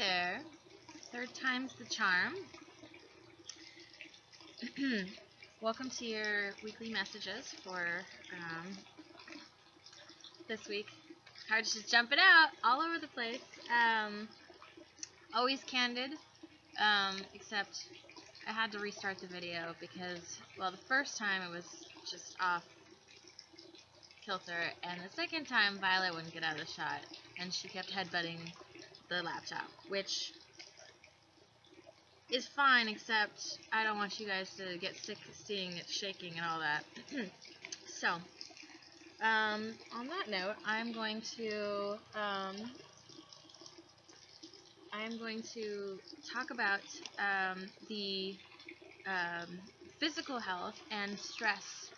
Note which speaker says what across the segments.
Speaker 1: there. Third time's the charm. Welcome to your weekly messages for this week. Cards just jumping out all over the place. Always candid, except I had to restart the video because, well, the first time it was just off kilter, and the second time Violet wouldn't get out of the shot, and she kept headbutting the laptop, which is fine, except I don't want you guys to get sick seeing it shaking and all that. So, on that note, I'm going to talk about the physical health and stress.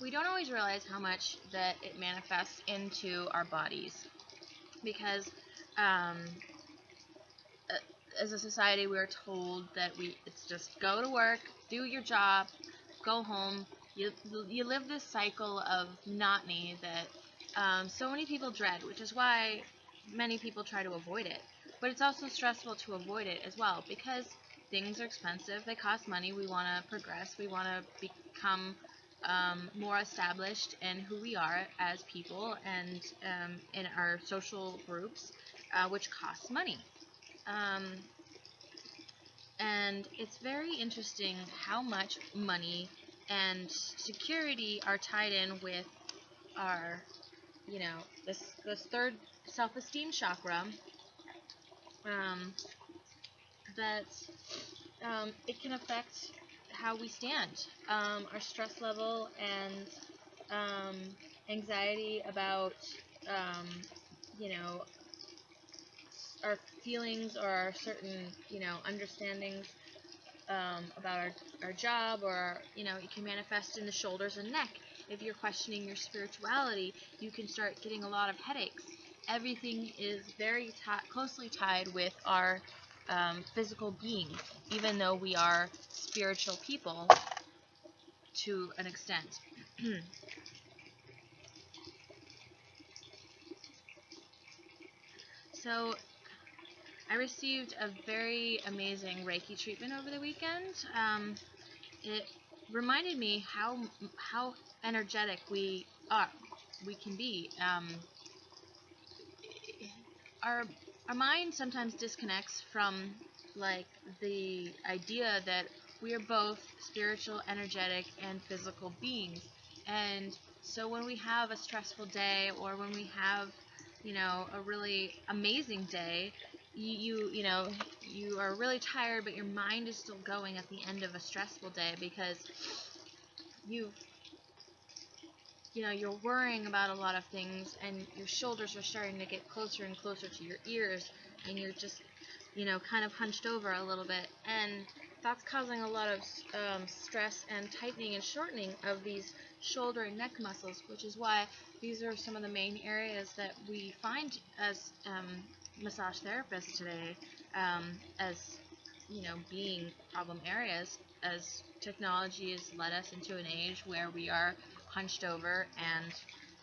Speaker 1: We don't always realize how much that it manifests into our bodies, because as a society we're told that it's just go to work, do your job, go home. You live this cycle of monotony that so many people dread, which is why many people try to avoid it. But it's also stressful to avoid it as well, because things are expensive, they cost money, we want to progress, we want to become more established in who we are as people and in our social groups, which costs money. And it's very interesting how much money and security are tied in with our, this third self-esteem chakra, that it can affect how we stand, our stress level and anxiety about, our feelings or our certain, understandings about our job, or, it can manifest in the shoulders and neck. If you're questioning your spirituality, you can start getting a lot of headaches. Everything is very closely tied with our physical being, even though we are spiritual people to an extent. So, I received a very amazing Reiki treatment over the weekend. It reminded me how energetic we can be. Our mind sometimes disconnects from, like, the idea that we are both spiritual, energetic, and physical beings. And so when we have a stressful day, or when we have, a really amazing day, you are really tired, but your mind is still going at the end of a stressful day, because you're worrying about a lot of things, and your shoulders are starting to get closer and closer to your ears, and you're just, kind of hunched over a little bit, and that's causing a lot of stress and tightening and shortening of these shoulder and neck muscles, which is why these are some of the main areas that we find as massage therapists today, as being problem areas, as technology has led us into an age where we are hunched over and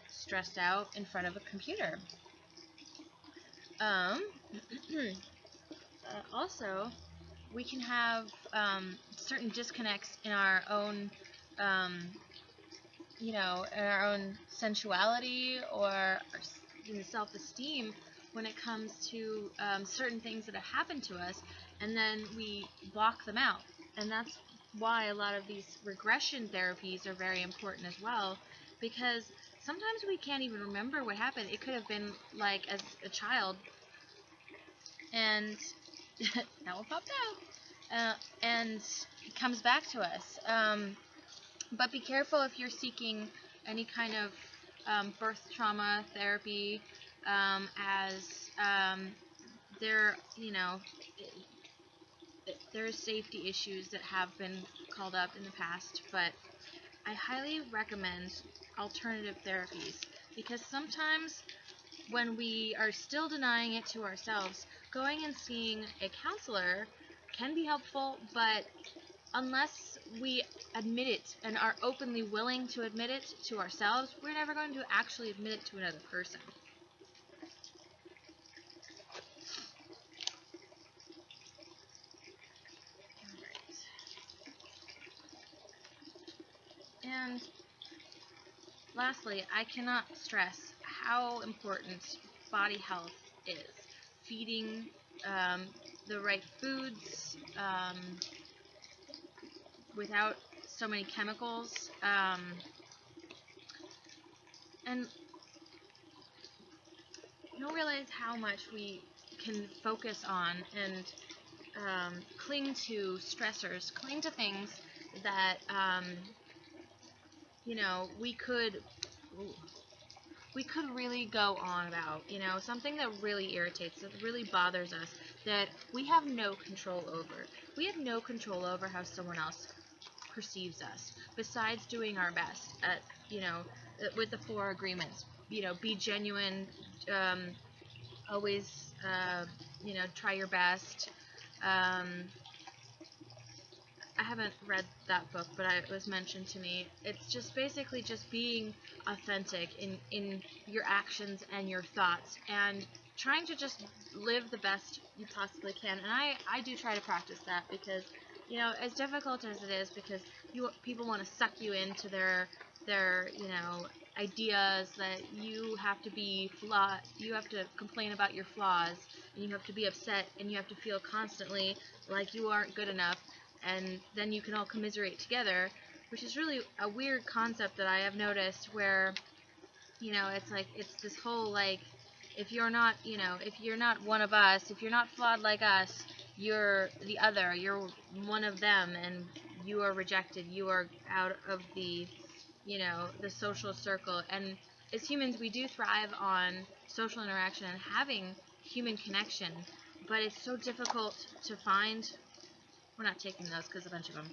Speaker 1: stressed out in front of a computer. Also, we can have certain disconnects in our own, in our own sensuality, or in self-esteem, when it comes to certain things that have happened to us, and then we block them out. And that's why a lot of these regression therapies are very important as well, because sometimes we can't even remember what happened. It could have been like as a child, and that one popped out, and it comes back to us. But be careful if you're seeking any kind of birth trauma therapy, as there's safety issues that have been called up in the past, but I highly recommend alternative therapies, because sometimes when we are still denying it to ourselves, going and seeing a counselor can be helpful, but unless we admit it and are openly willing to admit it to ourselves, we're never going to actually admit it to another person. And lastly, I cannot stress how important body health is. Feeding the right foods without so many chemicals, and you don't realize how much we can focus on and cling to stressors, cling to things that you know, we could really go on about, you know, something that really irritates, that really bothers us, that we have no control over. We have no control over how someone else perceives us, besides doing our best at, you know, with the 4 agreements. You know, be genuine, always, you know, try your best. I haven't read that book, but it was mentioned to me. It's just basically just being authentic in your actions and your thoughts, and trying to just live the best you possibly can. And I do try to practice that, because, you know, as difficult as it is, because people want to suck you into their you know, ideas that you have to be flawed, you have to complain about your flaws, and you have to be upset, and you have to feel constantly like you aren't good enough, and then you can all commiserate together, which is really a weird concept that I have noticed, where, you know, it's like, it's this whole, like, if you're not, you know, if you're not one of us, if you're not flawed like us, you're the other, you're one of them, and you are rejected, you are out of the, you know, the social circle. And as humans, we do thrive on social interaction and having human connection, but it's so difficult to find. We're not taking those because a bunch of them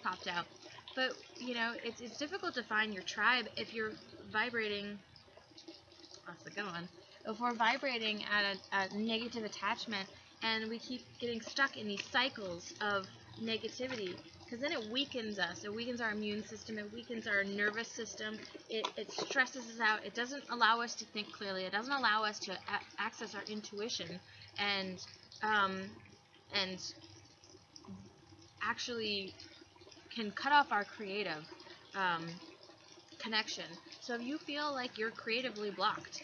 Speaker 1: popped out. But, you know, it's difficult to find your tribe if you're vibrating. That's a good one. If we're vibrating at a negative attachment, and we keep getting stuck in these cycles of negativity, because then it weakens us. It weakens our immune system. It weakens our nervous system. It stresses us out. It doesn't allow us to think clearly. It doesn't allow us to access our intuition and actually can cut off our creative connection. So if you feel like you're creatively blocked,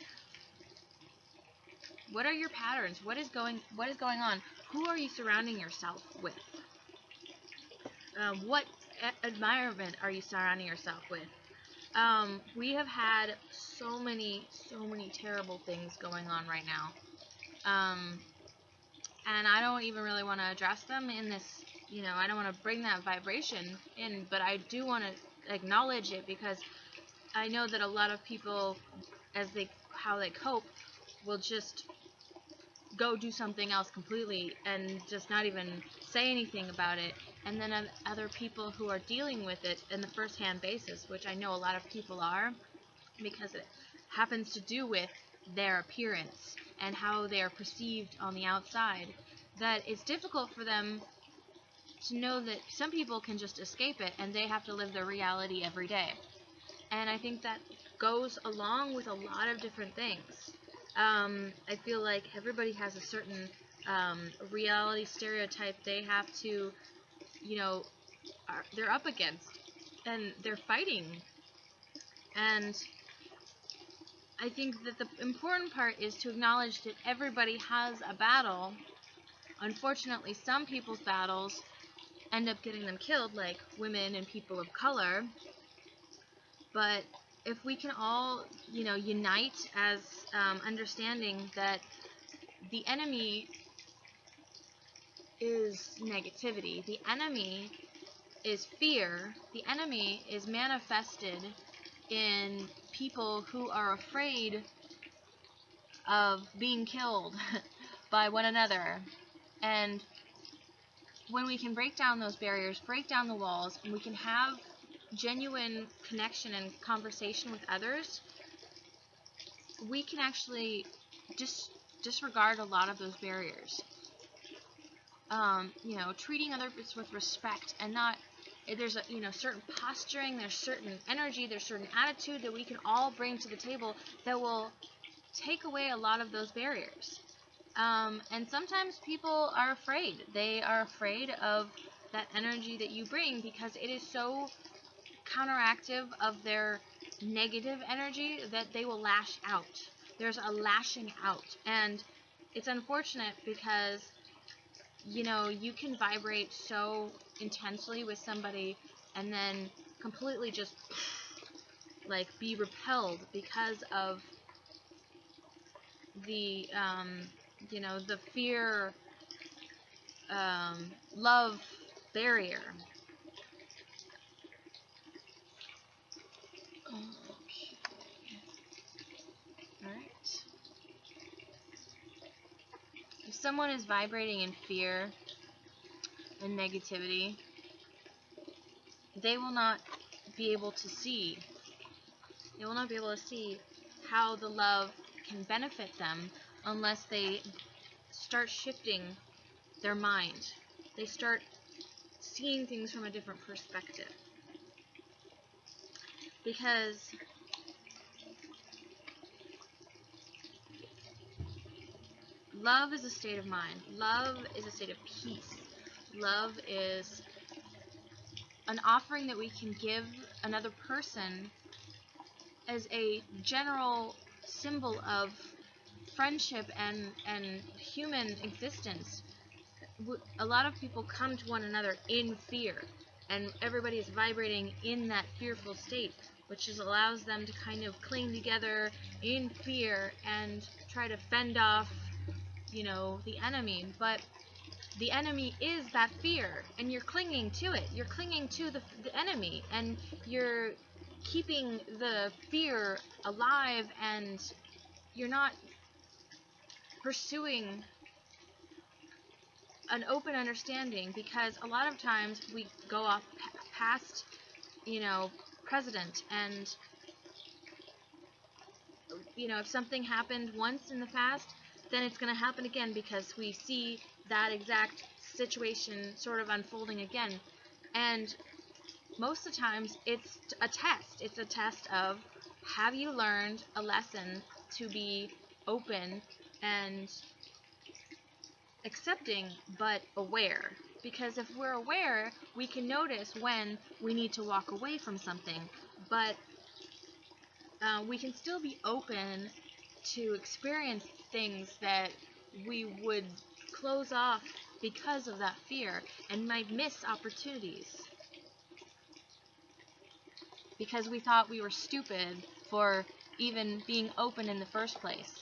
Speaker 1: what are your patterns? What is going on? Who are you surrounding yourself with? What environment are you surrounding yourself with? We have had so many terrible things going on right now, and I don't even really want to address them in this. You know, I don't want to bring that vibration in, but I do want to acknowledge it, because I know that a lot of people, how they cope, will just go do something else completely and just not even say anything about it. And then other people who are dealing with it in the first-hand basis, which I know a lot of people are, because it happens to do with their appearance and how they are perceived on the outside, that it's difficult for them to know that some people can just escape it and they have to live their reality every day. And I think that goes along with a lot of different things. I feel like everybody has a certain reality stereotype they have to, you know, they're up against, and they're fighting. And I think that the important part is to acknowledge that everybody has a battle. Unfortunately, some people's battles end up getting them killed, like women and people of color. But if we can all, you know, unite as understanding that the enemy is negativity, the enemy is fear, the enemy is manifested in people who are afraid of being killed by one another. And when we can break down those barriers, break down the walls, and we can have genuine connection and conversation with others, we can actually disregard a lot of those barriers. You know, treating others with respect and not there's a, certain posturing, there's certain energy, there's certain attitude that we can all bring to the table that will take away a lot of those barriers. And sometimes people are afraid. They are afraid of that energy that you bring because it is so counteractive of their negative energy that they will lash out. There's a lashing out. And it's unfortunate because, you can vibrate so intensely with somebody and then completely just like be repelled because of the the fear love barrier. Okay. All right. If someone is vibrating in fear and negativity, they will not be able to see. They will not be able to see how the love can benefit them unless they start shifting their mind. They start seeing things from a different perspective. Because love is a state of mind. Love is a state of peace. Love is an offering that we can give another person as a general symbol of friendship and human existence. A lot of people come to one another in fear, and everybody is vibrating in that fearful state, which just allows them to kind of cling together in fear and try to fend off, the enemy. But the enemy is that fear, and you're clinging to it. You're clinging to the enemy, and you're keeping the fear alive, and you're not pursuing an open understanding, because a lot of times we go off past, precedent, and if something happened once in the past, then it's going to happen again because we see that exact situation sort of unfolding again. And most of the times it's a test. It's a test of, have you learned a lesson to be open and accepting but aware? Because if we're aware, we can notice when we need to walk away from something, but we can still be open to experience things that we would close off because of that fear, and might miss opportunities because we thought we were stupid for even being open in the first place.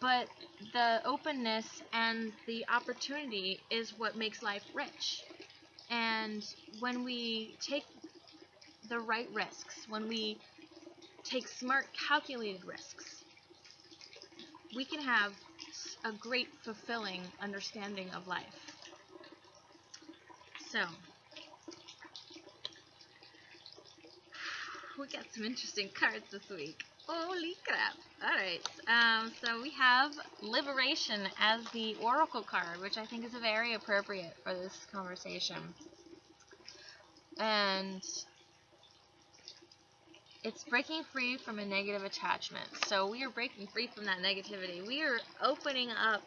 Speaker 1: But the openness and the opportunity is what makes life rich. And when we take the right risks, when we take smart, calculated risks, we can have a great, fulfilling understanding of life. So, we got some interesting cards this week. Holy crap. Alright, so we have Liberation as the Oracle card, which I think is very appropriate for this conversation. And it's breaking free from a negative attachment. So we are breaking free from that negativity. We are opening up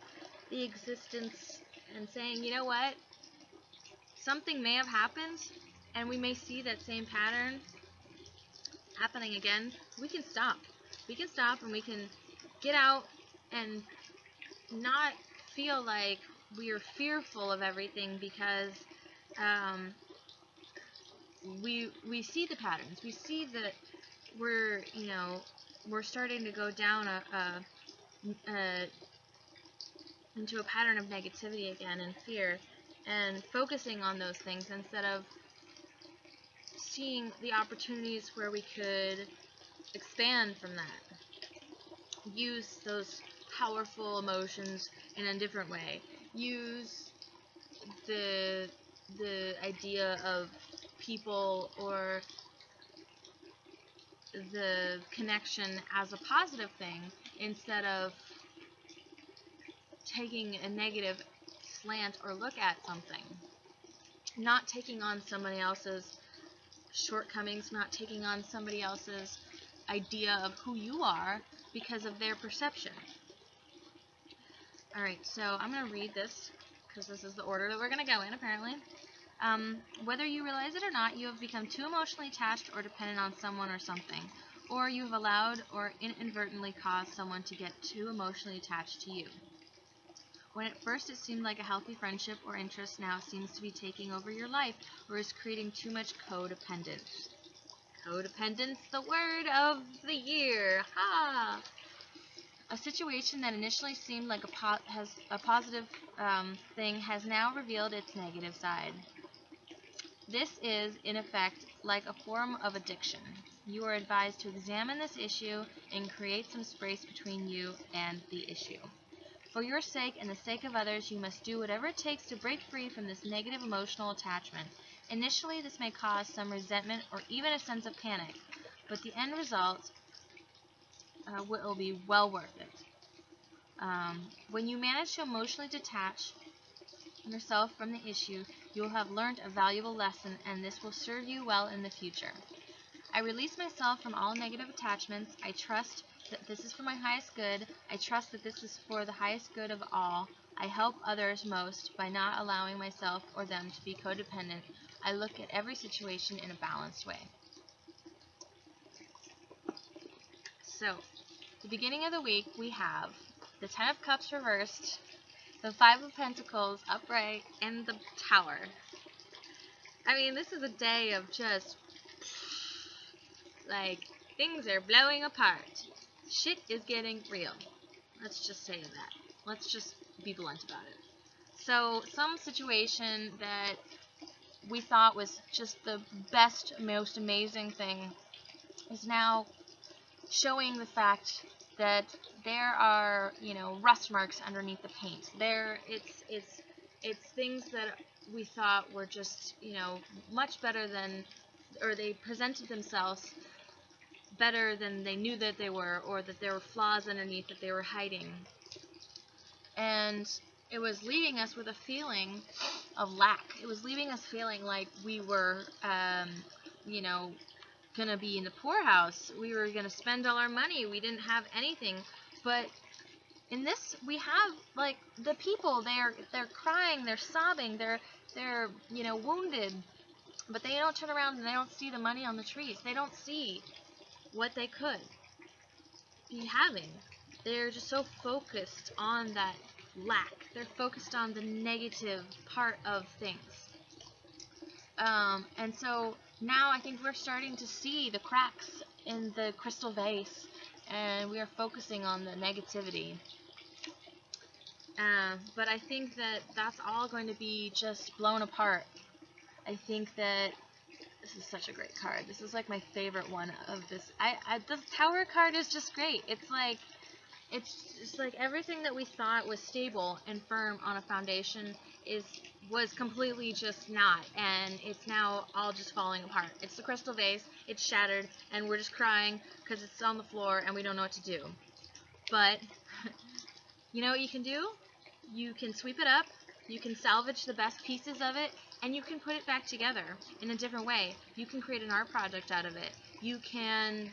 Speaker 1: the existence and saying, you know what? Something may have happened, and we may see that same pattern happening again. We can stop. We can stop, and we can get out and not feel like we are fearful of everything, because we see the patterns. We see that we're starting to go down into a pattern of negativity again and fear, and focusing on those things instead of seeing the opportunities where we could expand from that. Use those powerful emotions in a different way. Use the idea of people or the connection as a positive thing instead of taking a negative slant or look at something. not taking on somebody else's shortcomings, not taking on somebody else's idea of who you are because of their perception. Alright, so I'm going to read this because this is the order that we're going to go in, apparently. Whether you realize it or not, you have become too emotionally attached or dependent on someone or something, or you have allowed or inadvertently caused someone to get too emotionally attached to you. When at first it seemed like a healthy friendship or interest, now seems to be taking over your life or is creating too much codependence. Codependence, the word of the year. Ha! A situation that initially seemed like a positive thing has now revealed its negative side. This is, in effect, like a form of addiction. You are advised to examine this issue and create some space between you and the issue. For your sake and the sake of others, you must do whatever it takes to break free from this negative emotional attachment. Initially, this may cause some resentment or even a sense of panic, but the end result will be well worth it. When you manage to emotionally detach yourself from the issue, you will have learned a valuable lesson, and this will serve you well in the future. I release myself from all negative attachments. I trust that this is for my highest good. I trust that this is for the highest good of all. I help others most by not allowing myself or them to be codependent. I look at every situation in a balanced way. So, the beginning of the week, we have the Ten of Cups reversed, the Five of Pentacles upright, and the Tower. I mean, this is a day of just, like, things are blowing apart. Shit is getting real. Let's just say that. Let's just be blunt about it. So, some situation that we thought was just the best, most amazing thing is now showing the fact that there are, rust marks underneath the paint. It's things that we thought were just, much better than, or they presented themselves better than they knew that they were, or that there were flaws underneath that they were hiding. And it was leaving us with a feeling of lack. It was leaving us feeling like we were, going to be in the poorhouse. We were going to spend all our money. We didn't have anything. But in this, we have, like, the people, they're crying, they're sobbing, they're wounded. But they don't turn around and they don't see the money on the trees. They don't see what they could be having. They're just so focused on that lack. They're focused on the negative part of things. And so now I think we're starting to see the cracks in the crystal vase, and we are focusing on the negativity. But I think that that's all going to be just blown apart. I think that this is such a great card. This is like my favorite one of this. The Tower card is just great. It's like everything that we thought was stable and firm on a foundation was completely just not, and it's now all just falling apart. It's the crystal vase, it's shattered, and we're just crying because it's on the floor and we don't know what to do. But you know what you can do? You can sweep it up, you can salvage the best pieces of it, and you can put it back together in a different way. You can create an art project out of it. You can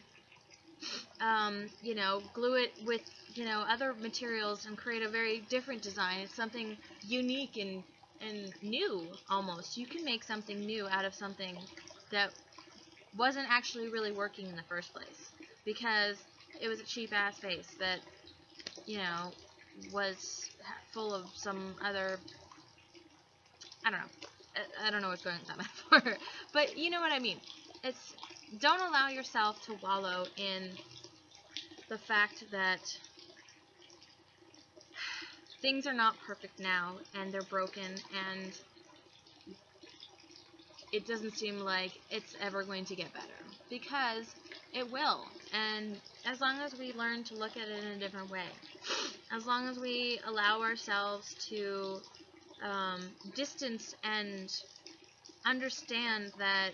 Speaker 1: glue it with, other materials and create a very different design. It's something unique and new, almost. You can make something new out of something that wasn't actually really working in the first place, because it was a cheap-ass vase that, was full of some other, I don't know what's going on with that metaphor, but you know what I mean. Don't allow yourself to wallow in the fact that things are not perfect now, and they're broken, and it doesn't seem like it's ever going to get better, because it will. And as long as we learn to look at it in a different way, as long as we allow ourselves to distance and understand that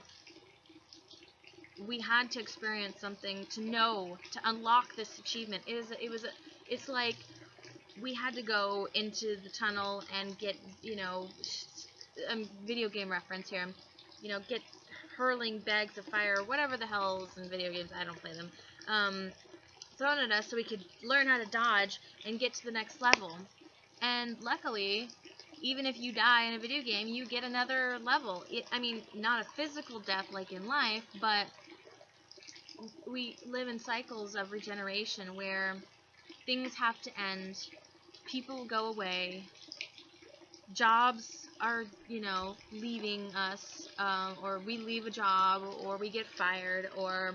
Speaker 1: we had to experience something to unlock this achievement. It's like we had to go into the tunnel and get, video game reference here. You know, get hurling bags of fire, or whatever the hell's in video games. I don't play them. Thrown at us so we could learn how to dodge and get to the next level. And luckily, even if you die in a video game, you get another level. I mean, not a physical death like in life, but we live in cycles of regeneration where things have to end, people go away, jobs are, you know, leaving us, or we leave a job, or we get fired, or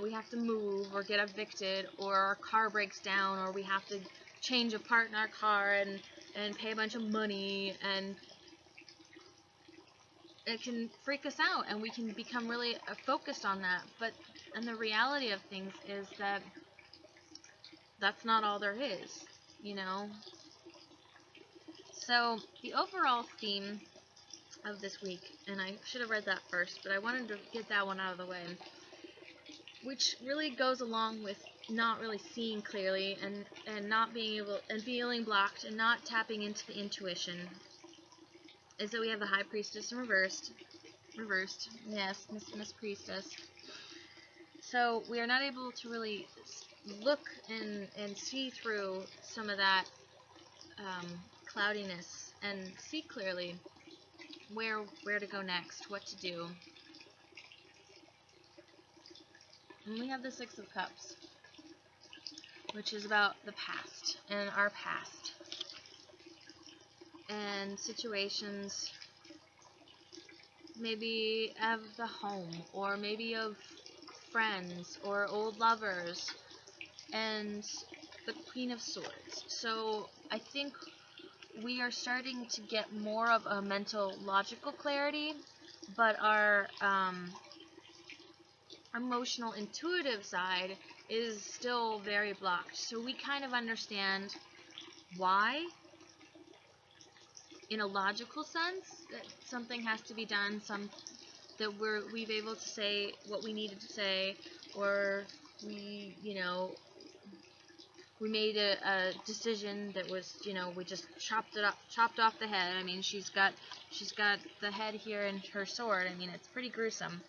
Speaker 1: we have to move, or get evicted, or our car breaks down, or we have to change a part in our car and pay a bunch of money, and it can freak us out, and we can become really focused on that. And the reality of things is that that's not all there is, you know. So the overall theme of this week, and I should have read that first, but I wanted to get that one out of the way, which really goes along with not really seeing clearly and not being able, and feeling blocked and not tapping into the intuition, is that we have the High Priestess in reversed, yes, Miss Priestess. So we are not able to really look and see through some of that cloudiness and see clearly where to go next, what to do. And we have the Six of Cups, which is about the past and our past and situations, maybe of the home, or maybe of friends or old lovers, and the Queen of Swords. So I think we are starting to get more of a mental logical clarity, but our emotional intuitive side is still very blocked. So we kind of understand why, in a logical sense, that something has to be done, that we've able to say what we needed to say, or we, you know, we made a decision that was, you know, we just chopped off the head. I mean, she's got the head here in her sword. I mean, it's pretty gruesome.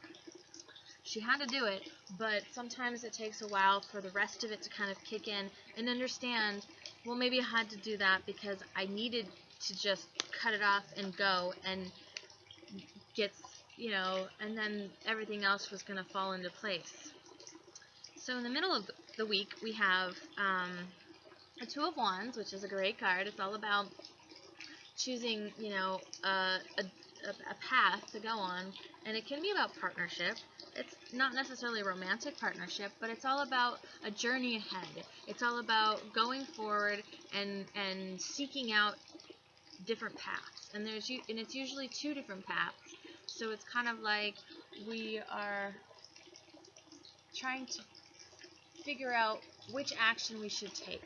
Speaker 1: She had to do it, but sometimes it takes a while for the rest of it to kind of kick in and understand, well, maybe I had to do that because I needed to just cut it off and go, and get, you know, and then everything else was going to fall into place. So in the middle of the week, we have a Two of Wands, which is a great card. It's all about choosing, you know, a path to go on, and it can be about partnership. It's not necessarily a romantic partnership, but it's all about a journey ahead. It's all about going forward and seeking out different paths. And it's usually two different paths. So it's kind of like we are trying to figure out which action we should take.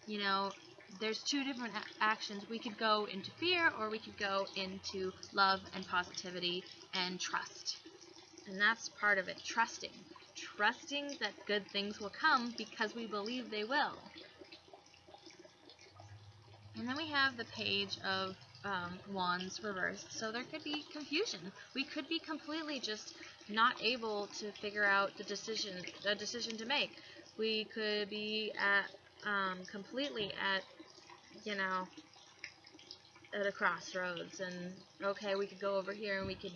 Speaker 1: You know, there's two different actions. We could go into fear, or we could go into love and positivity and trust. And that's part of it, trusting. Trusting that good things will come because we believe they will. And then we have the Page of Wands reversed. So there could be confusion. We could be completely just not able to figure out a decision to make. We could be at completely at, you know, at a crossroads, and okay, we could go over here and we could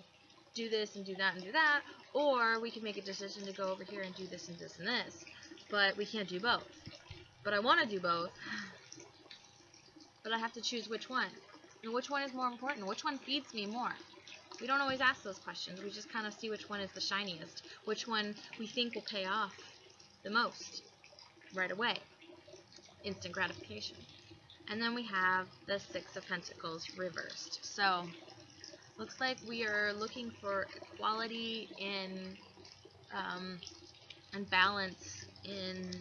Speaker 1: do this and do that and do that, or we could make a decision to go over here and do this and this and this, but we can't do both. But I want to do both, but I have to choose which one, and which one is more important, which one feeds me more. We don't always ask those questions. We just kind of see which one is the shiniest, which one we think will pay off the most right away. Instant gratification. And then we have the Six of Pentacles reversed. So looks like we are looking for equality and balance in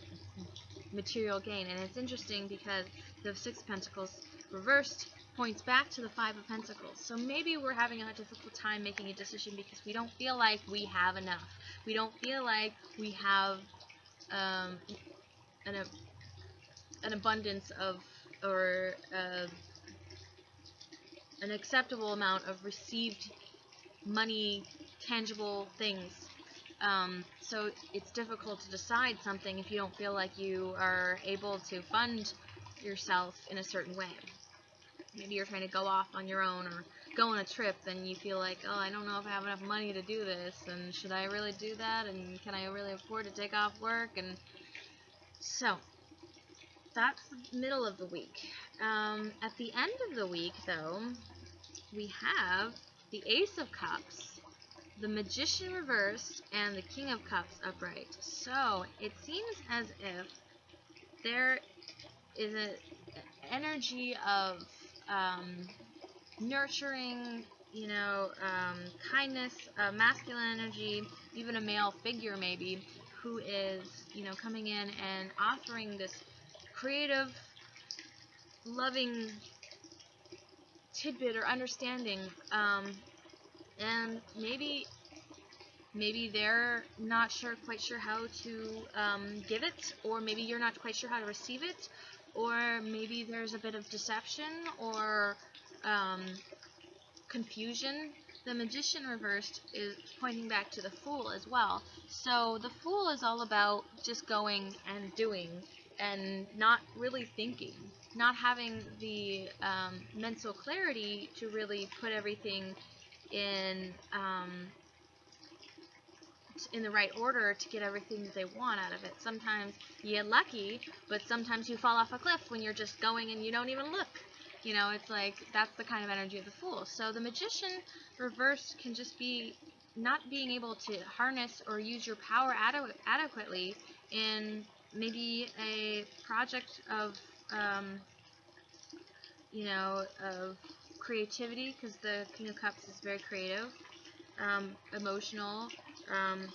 Speaker 1: material gain. And it's interesting because the Six of Pentacles reversed points back to the Five of Pentacles. So maybe we're having a difficult time making a decision because we don't feel like we have enough. We don't feel like we have an abundance of, or an acceptable amount of received money, tangible things. So it's difficult to decide something if you don't feel like you are able to fund yourself in a certain way. Maybe you're trying to go off on your own or go on a trip and you feel like, oh, I don't know if I have enough money to do this, and should I really do that, and can I really afford to take off work? And so that's the middle of the week. At the end of the week, though, we have the Ace of Cups, the Magician reversed, and the King of Cups upright. So it seems as if there is an energy of nurturing, kindness, masculine energy, even a male figure maybe, who is, coming in and offering this creative, loving tidbit or understanding, and maybe they're not quite sure how to give it, or maybe you're not quite sure how to receive it, or maybe there's a bit of deception or confusion. The Magician reversed is pointing back to the Fool as well. So the Fool is all about just going and doing and not really thinking, not having the mental clarity to really put everything in the right order to get everything that they want out of it. Sometimes you get lucky, but sometimes you fall off a cliff when you're just going and you don't even look. It's like, that's the kind of energy of the Fool. So the Magician reversed can just be not being able to harness or use your power adequately in maybe a project of, of creativity, because the King of Cups is very creative, emotional.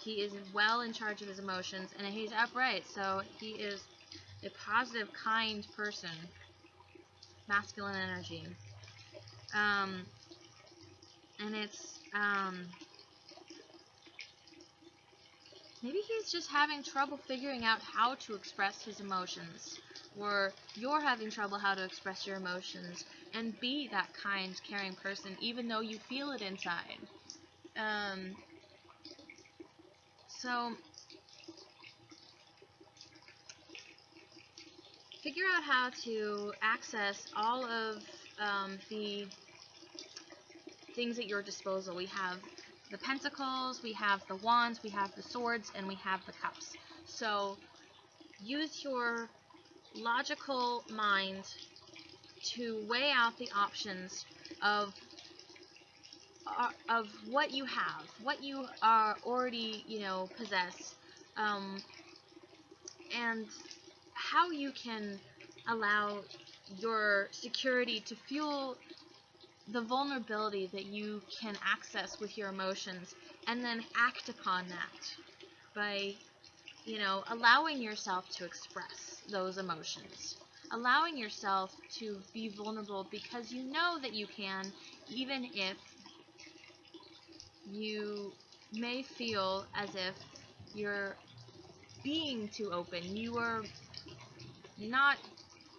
Speaker 1: He is well in charge of his emotions, and he's upright, so he is a positive, kind person. Masculine energy. And it's, maybe he's just having trouble figuring out how to express his emotions, or you're having trouble how to express your emotions and be that kind, caring person, even though you feel it inside. So figure out how to access all of the things at your disposal. We have the Pentacles, we have the Wands, we have the Swords, and we have the Cups. So use your logical mind to weigh out the options of what you have, what you are already, possess, and how you can allow your security to fuel the vulnerability that you can access with your emotions, and then act upon that by, allowing yourself to express those emotions, allowing yourself to be vulnerable, because you know that you can, even if you may feel as if you're being too open. You are not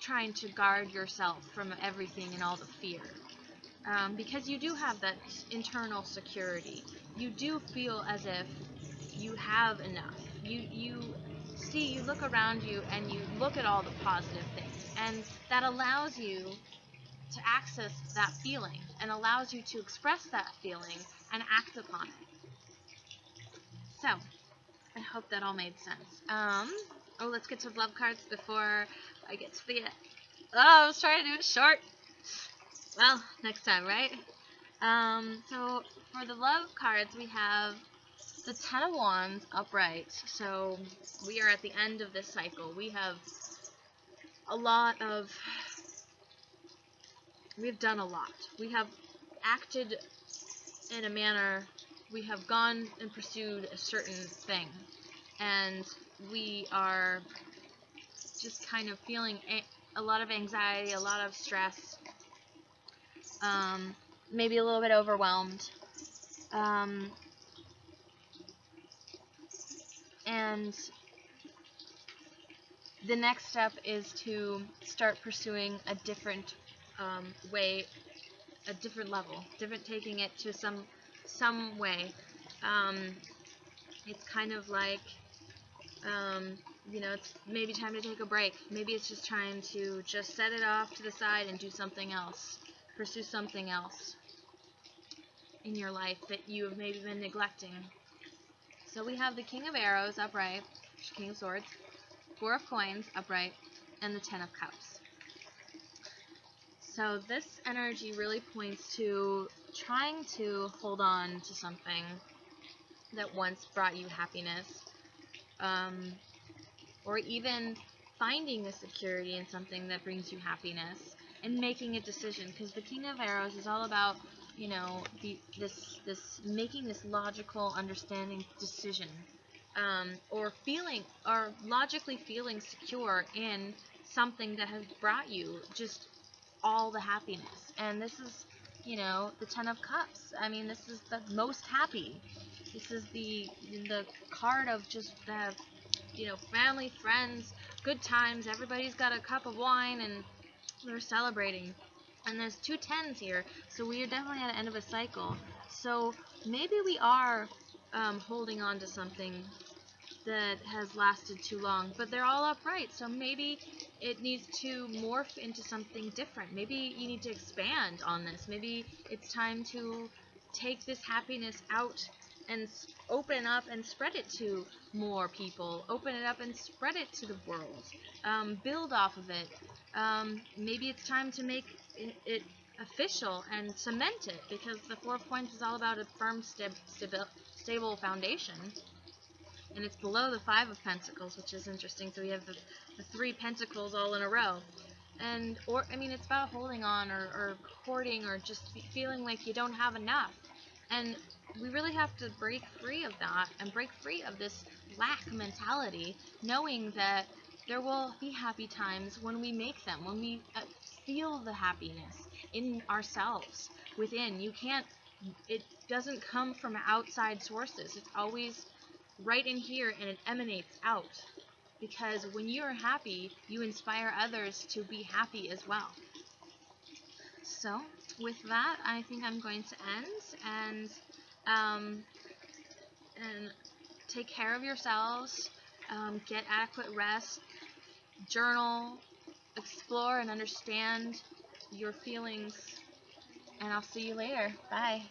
Speaker 1: trying to guard yourself from everything and all the fear, because you do have that internal security. You do feel as if you have enough. You look around you and you look at all the positive things, and that allows you to access that feeling and allows you to express that feeling and act upon it. So I hope that all made sense. Let's get to the love cards before I get to the... I was trying to do it short. Well, next time, right? So for the love cards, we have the Ten of Wands upright. So we are at the end of this cycle. We have we've done a lot. We have acted in a manner, we have gone and pursued a certain thing, and we are just kind of feeling a lot of anxiety, a lot of stress, maybe a little bit overwhelmed, and the next step is to start pursuing a different way a different level, taking it to some way. Um, it's kind of like, it's maybe time to take a break. Maybe it's just trying to just set it off to the side and do something else, pursue something else in your life that you have maybe been neglecting. So we have the King of Arrows upright, King of Swords, Four of Coins upright, and the Ten of Cups. So this energy really points to trying to hold on to something that once brought you happiness, or even finding the security in something that brings you happiness and making a decision, because the King of Arrows is all about, this making this logical, understanding decision, or logically feeling secure in something that has brought you just all the happiness. And this is, the Ten of Cups. I mean, this is the most happy. This is the card of just the, family, friends, good times. Everybody's got a cup of wine and they're celebrating. And there's 2 tens here, so we are definitely at the end of a cycle. So maybe we are holding on to something that has lasted too long, but they're all upright, so maybe it needs to morph into something different. Maybe you need to expand on this. Maybe it's time to take this happiness out and open up and spread it to more people. Open it up and spread it to the world. Build off of it. Maybe it's time to make it official and cement it, because the Four of Coins is all about a firm, stable foundation. And it's below the Five of Pentacles, which is interesting. So we have the 3 pentacles all in a row. And, it's about holding on or hoarding, or just feeling like you don't have enough. And we really have to break free of that and break free of this lack mentality, knowing that there will be happy times when we make them, when we feel the happiness in ourselves, within. It doesn't come from outside sources. It's always right in here, and it emanates out, because when you're happy, you inspire others to be happy as well. So with that, I think I'm going to end, and take care of yourselves, get adequate rest, journal, explore and understand your feelings, and I'll see you later. Bye.